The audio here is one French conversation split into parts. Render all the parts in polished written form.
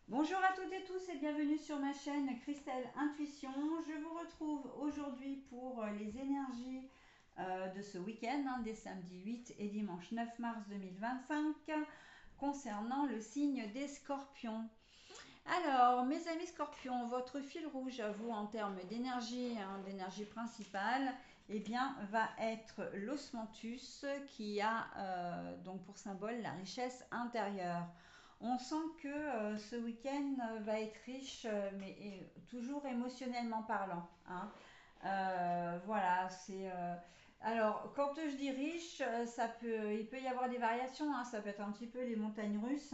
Bonjour à toutes et tous et bienvenue sur ma chaîne Christelle Intuition. Je vous retrouve aujourd'hui pour les énergies de ce week-end, des samedis 8 et dimanche 9 mars 2025, concernant le signe des scorpions. Alors, mes amis scorpions, votre fil rouge à vous en termes d'énergie, d'énergie principale, eh bien, va être l'osmanthus qui a donc pour symbole la richesse intérieure. On sent que ce week-end va être riche, mais toujours émotionnellement parlant. Voilà, c'est. Alors, quand je dis riche, il peut y avoir des variations. Ça peut être un petit peu les montagnes russes.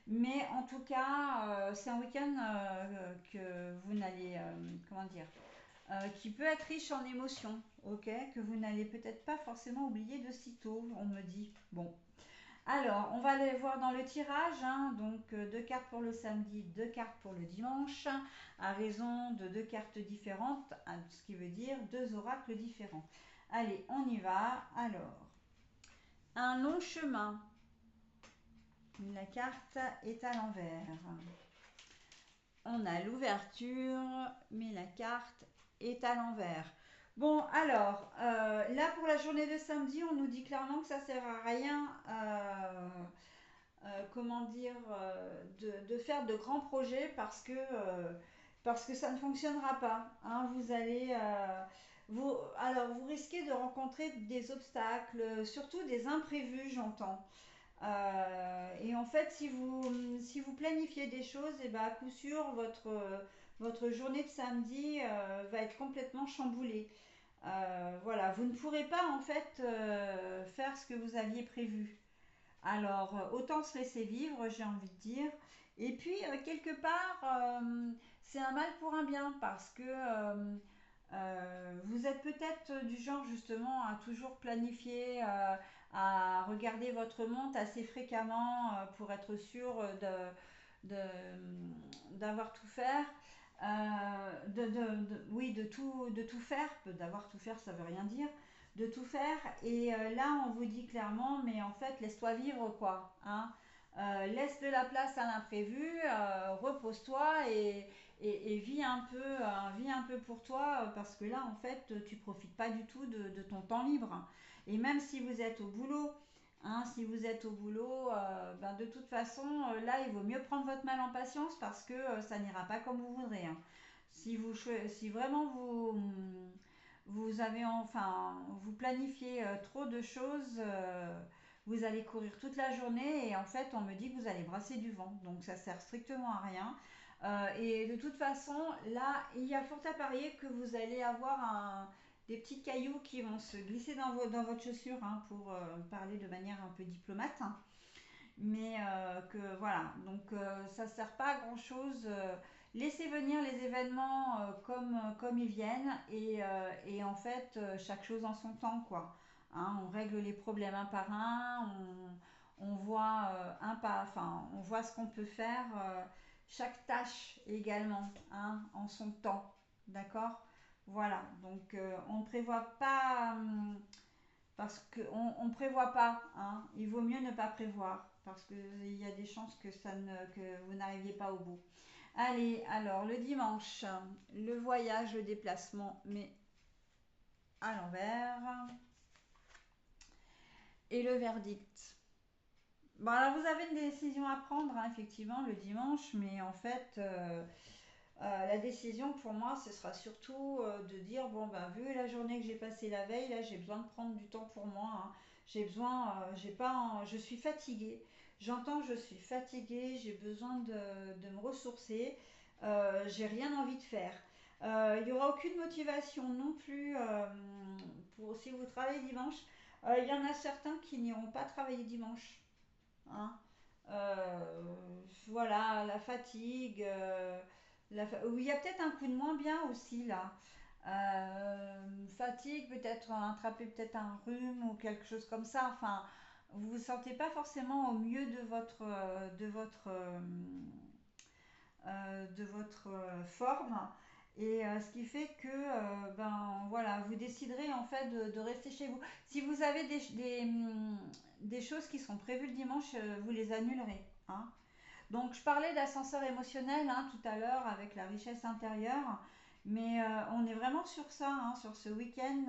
Mais en tout cas, c'est un week-end que vous n'allez, comment dire, qui peut être riche en émotions, ok, que vous n'allez peut-être pas forcément oublier de sitôt, on me dit. Bon, alors, on va aller voir dans le tirage, donc deux cartes pour le samedi, deux cartes pour le dimanche, à raison de deux cartes différentes, ce qui veut dire deux oracles différents. Allez, on y va. Alors, un long chemin. La carte est à l'envers. On a l'ouverture, mais la carte est à l'envers. Bon, alors, là pour la journée de samedi, on nous dit clairement que ça sert à rien. Comment dire, de faire de grands projets parce que ça ne fonctionnera pas. Vous allez, alors vous risquez de rencontrer des obstacles, surtout des imprévus, j'entends. Et en fait, si vous planifiez des choses, et ben à coup sûr, votre journée de samedi va être complètement chamboulée. Voilà, vous ne pourrez pas en fait faire ce que vous aviez prévu. Alors, autant se laisser vivre, j'ai envie de dire. Et puis, quelque part, c'est un mal pour un bien parce que vous êtes peut-être du genre justement à toujours planifier, à regarder votre montre assez fréquemment pour être sûr d'avoir tout faire. Oui, de tout faire. D'avoir tout faire, ça veut rien dire. De tout faire. Et là, on vous dit clairement, mais en fait, laisse-toi vivre, quoi. Laisse de la place à l'imprévu, repose-toi et vis un peu pour toi, parce que là, en fait, tu profites pas du tout de ton temps libre. Et même si vous êtes au boulot, si vous êtes au boulot, ben de toute façon, là, il vaut mieux prendre votre mal en patience parce que ça n'ira pas comme vous voudrez. Si vraiment vous avez enfin, vous planifiez trop de choses, vous allez courir toute la journée et en fait, on me dit que vous allez brasser du vent. Donc, ça sert strictement à rien. Et de toute façon, là, il y a fort à parier que vous allez avoir des petits cailloux qui vont se glisser dans votre chaussure, pour parler de manière un peu diplomate. Mais que voilà, donc ça ne sert pas à grand chose. Laissez venir les événements comme ils viennent et en fait, chaque chose en son temps, quoi. On règle les problèmes un par un, on voit on voit ce qu'on peut faire, chaque tâche également, en son temps. D'accord. Voilà, donc on ne prévoit pas. Parce qu'on ne prévoit pas, il vaut mieux ne pas prévoir, parce qu'il y a des chances que vous n'arriviez pas au bout. Allez, alors le dimanche, le voyage, le déplacement, mais à l'envers, et le verdict. Bon, alors vous avez une décision à prendre, effectivement, le dimanche, mais en fait, la décision pour moi, ce sera surtout de dire, bon, ben, vu la journée que j'ai passée la veille, là, j'ai besoin de prendre du temps pour moi. J'ai besoin, j'ai pas, je suis fatiguée. J'entends, je suis fatiguée, j'ai besoin de me ressourcer. J'ai rien envie de faire. Il n'y aura aucune motivation non plus pour si vous travaillez dimanche. Il y en a certains qui n'iront pas travailler dimanche. Hein. Euh, voilà, la fatigue. Oui, il y a peut-être un coup de moins bien aussi là. Fatigue, peut-être attraper peut-être un rhume ou quelque chose comme ça. Enfin, vous vous sentez pas forcément au mieux de votre forme. Et ce qui fait que, ben voilà, vous déciderez en fait de rester chez vous. Si vous avez des choses qui sont prévues le dimanche, vous les annulerez. Donc, je parlais d'ascenseur émotionnel hein, tout à l'heure avec la richesse intérieure, mais on est vraiment sur ça, hein, sur ce week-end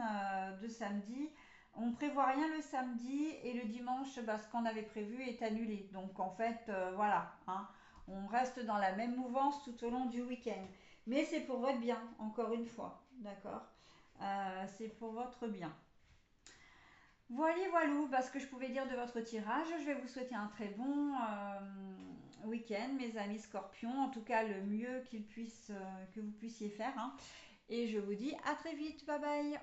de samedi. On prévoit rien le samedi et le dimanche, bah, ce qu'on avait prévu est annulé. Donc, en fait, voilà, hein, on reste dans la même mouvance tout au long du week-end. Mais c'est pour votre bien, encore une fois, d'accord. C'est pour votre bien. Voilà, voilà bah, ce que je pouvais dire de votre tirage. Je vais vous souhaiter un très bon week-end, mes amis scorpions. En tout cas, le mieux que vous puissiez faire, hein. Et je vous dis à très vite. Bye bye.